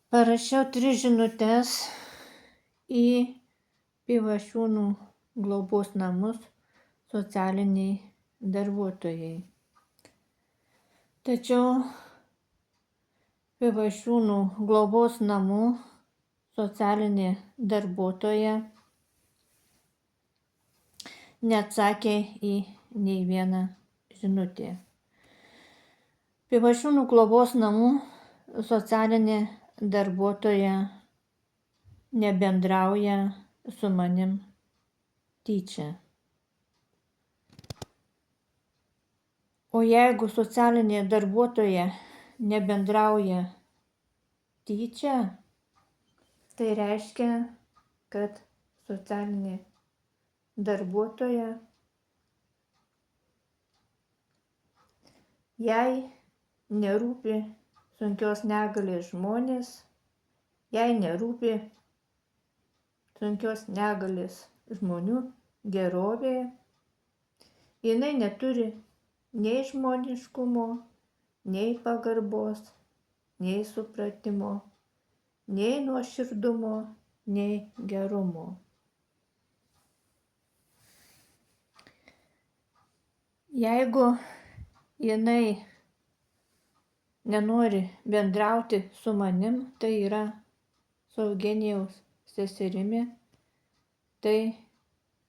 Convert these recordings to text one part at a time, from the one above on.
Parašiau 3 žinutes į Pivašiūnų globos namus socialiniai darbuotojai. Tačiau Pivašiūnų globos namų socialinė darbuotoja neatsakė į nei vieną žinutę. Pivašiūnų globos namų socialinė darbuotoja nebendrauja su manim tyčia. O jeigu socialinė darbuotoja nebendrauja tyčia, tai reiškia, kad socialinė darbuotoja jai nerūpi sunkios negalės žmonės, jai nerūpi sunkios negalės žmonių gerovė, jinai neturi nei žmoniškumo, nei pagarbos, nei supratimo, nei nuoširdumo, nei gerumo. Jeigu jinai nenori bendrauti su manim, tai yra su Eugenijaus seserimi, tai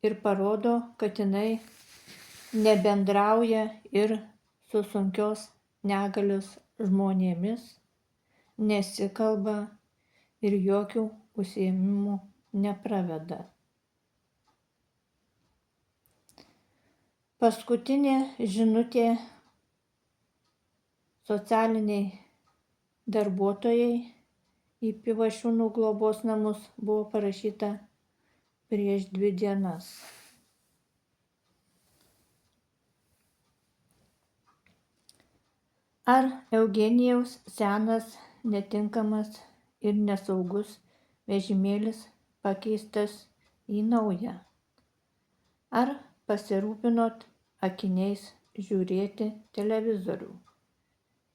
ir parodo, kad jinai nebendrauja ir su sunkios negalios žmonėmis, nesikalba ir jokių užsiėmimų nepraveda. Paskutinė žinutė socialiniai darbuotojai į Pivašiūnų globos namus buvo parašyta prieš 2 dienas. Ar Eugenijaus senas, netinkamas ir nesaugus vežimėlis pakeistas į naują? Ar pasirūpinot akiniais žiūrėti televizorių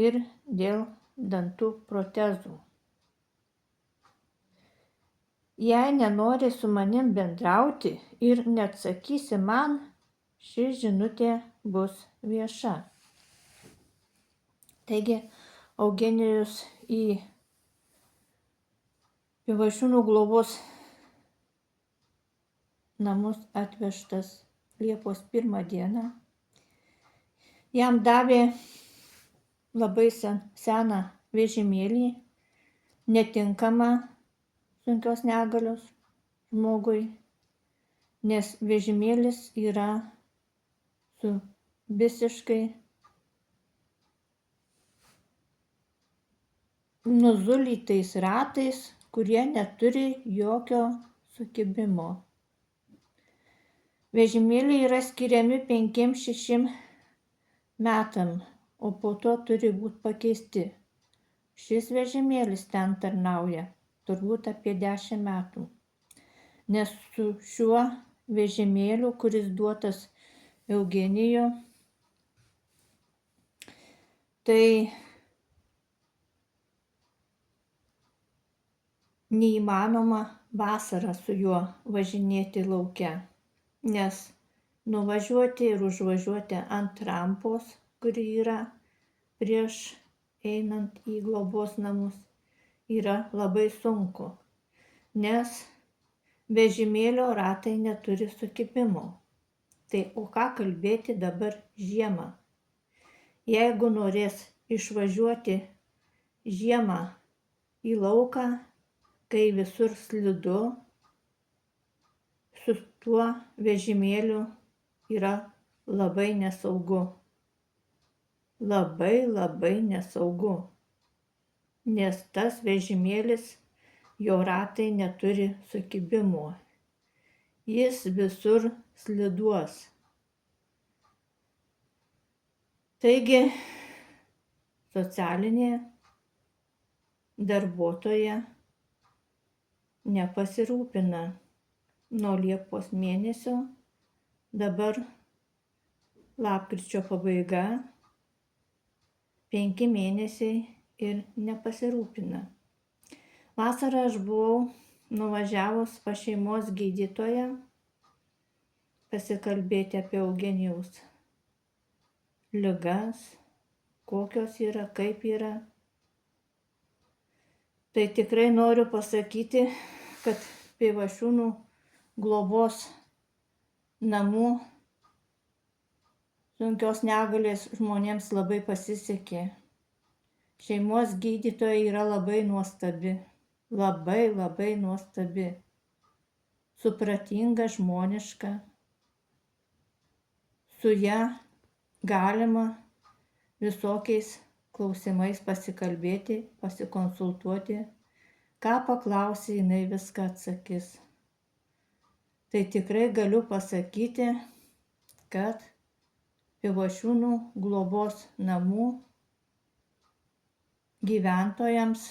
ir dėl dantų protezų? Jei nenori su manim bendrauti ir neatsakysi man, ši žinutė bus vieša. Taigi, Eugenijus į Pivašiūnų globos namus atvežtas Liepos 1 dieną. Jam davė labai seną vežimėlį, netinkamą sunkios negalios žmogui, nes vežimėlis yra su visiškai nuzulytais ratais, kurie neturi jokio sukibimo. Vežimėliai yra skiriami 5-6 metam, o po to turi būti pakeisti. Šis vežimėlis ten tarnauja turbūt apie 10 metų. Nes su šiuo vežimėliu, kuris duotas Eugenijui, tai neįmanoma vasarą su juo važinėti lauke, nes nuvažiuoti ir užvažiuoti ant rampos, kuri yra prieš einant į globos namus, yra labai sunku, nes vežimėlio ratai neturi sukibimo. Tai o ką kalbėti dabar žiemą? Jeigu norės išvažiuoti žiemą į lauką, kai visur slidu, su tuo vežimėliu yra labai nesaugu. Labai nesaugu. Nes tas vežimėlis, jo ratai neturi sukibimo. Jis visur sliduos. Taigi, socialinė darbuotoja nepasirūpina nuo Liepos mėnesio, dabar lapkričio pabaiga, 5 mėnesiai ir nepasirūpina. Vasarą aš buvau nuvažiavus pas šeimos gydytoją pasikalbėti apie Eugenijaus ligas, kokios yra, kaip yra. Tai tikrai noriu pasakyti, kad Pivašiūnų globos namų sunkios negalės žmonėms labai pasisekė. Šeimos gydytoja yra labai nuostabi, labai nuostabi, supratinga, žmoniška. Su ja galima visokiais klausimais pasikalbėti, pasikonsultuoti. Ką paklausi, jinai viską atsakys. Tai tikrai galiu pasakyti, kad Pivašiūnų globos namų gyventojams,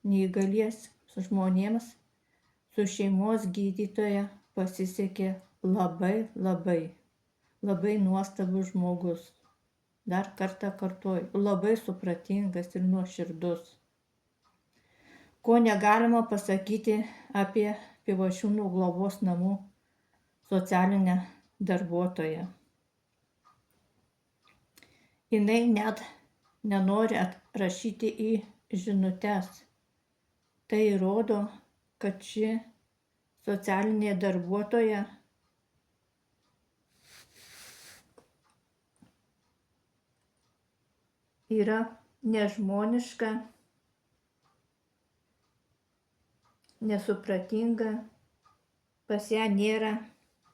neįgalies žmonėms su šeimos gydytoja pasisekė labai nuostabus žmogus. Dar kartą kartuoju, labai supratingas ir nuoširdus. Ko negalima pasakyti apie Pivašiūnų globos namų socialinę darbuotoją. Jinai net nenori atrašyti į žinutes. Tai rodo, kad ši socialinė darbuotoja yra nežmoniška, nesupratinga, pas ją nėra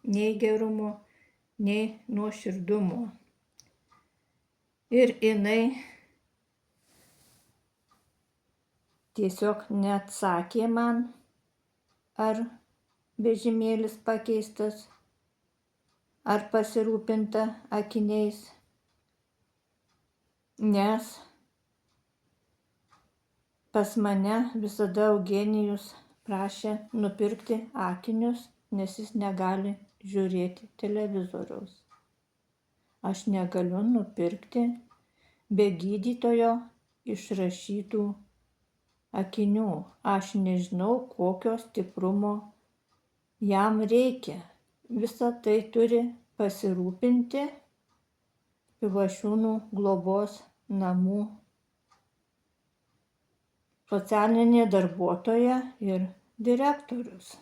nei gerumo, nei nuoširdumo. Ir jinai tiesiog neatsakė man, ar vežimėlis pakeistas, ar pasirūpinta akiniais, nes pas mane visada Eugenijus prašė nupirkti akinius, nes jis negali žiūrėti televizoriaus. Aš negaliu nupirkti be gydytojo išrašytų akinių. Aš nežinau, kokio stiprumo jam reikia. Visą tai turi pasirūpinti Pivašiūnų globos namų socialinė darbuotoja ir direktorius.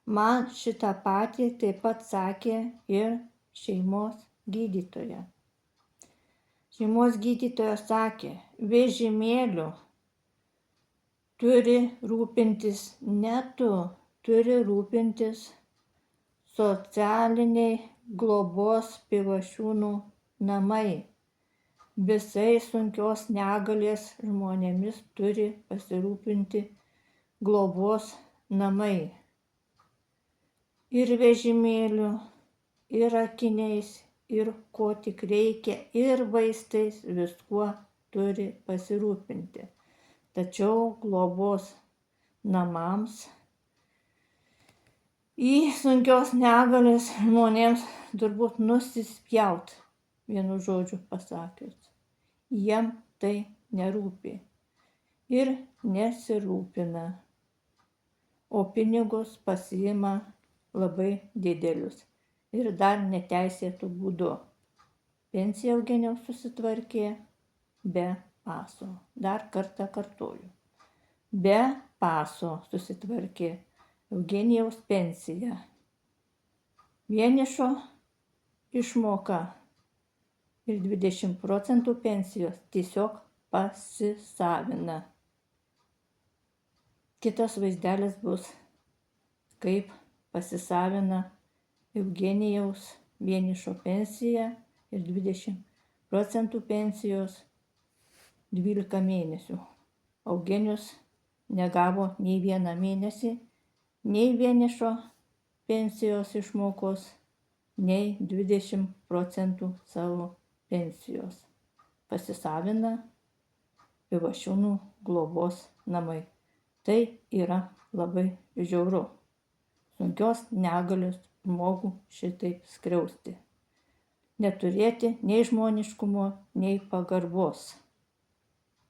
Man šitą patį taip pat sakė ir šeimos gydytoja. Šeimos gydytoja sakė, vežimėliu turi rūpintis ne tu, turi rūpintis socialiniai globos Pivašiūnų namai. Visais sunkios negalės žmonėmis turi pasirūpinti globos namai. Ir vežimėliu, ir akiniais, ir ko tik reikia, ir vaistais, viskuo turi pasirūpinti. Tačiau globos namams į sunkios negalės žmonėms turbūt nusispjaut, vienu žodžiu pasakius. Jiem tai nerūpi ir nesirūpina, o pinigus pasiima labai didelius ir dar neteisėtų būdu. Pensiją Eugenijaus susitvarkė be paso. Dar kartą kartoju. Be paso susitvarkė Eugenijaus pensiją. Vienišo išmoka ir 20% pensijos tiesiog pasisavina. Kitas vaizdelis bus, kaip pasisavina Eugenijaus vienišo pensiją ir 20% pensijos 12 mėnesių. Eugenijus negavo nei vieną mėnesį, nei vienišo pensijos išmokos, nei 20% savo pensijos. Pasisavina Pivašiūnų globos namai. Tai yra labai žiauru. Sunkios negalios žmogų šitaip skriausti. Neturėti nei žmoniškumo, nei pagarbos.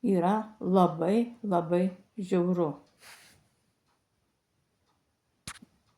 Yra labai žiauru.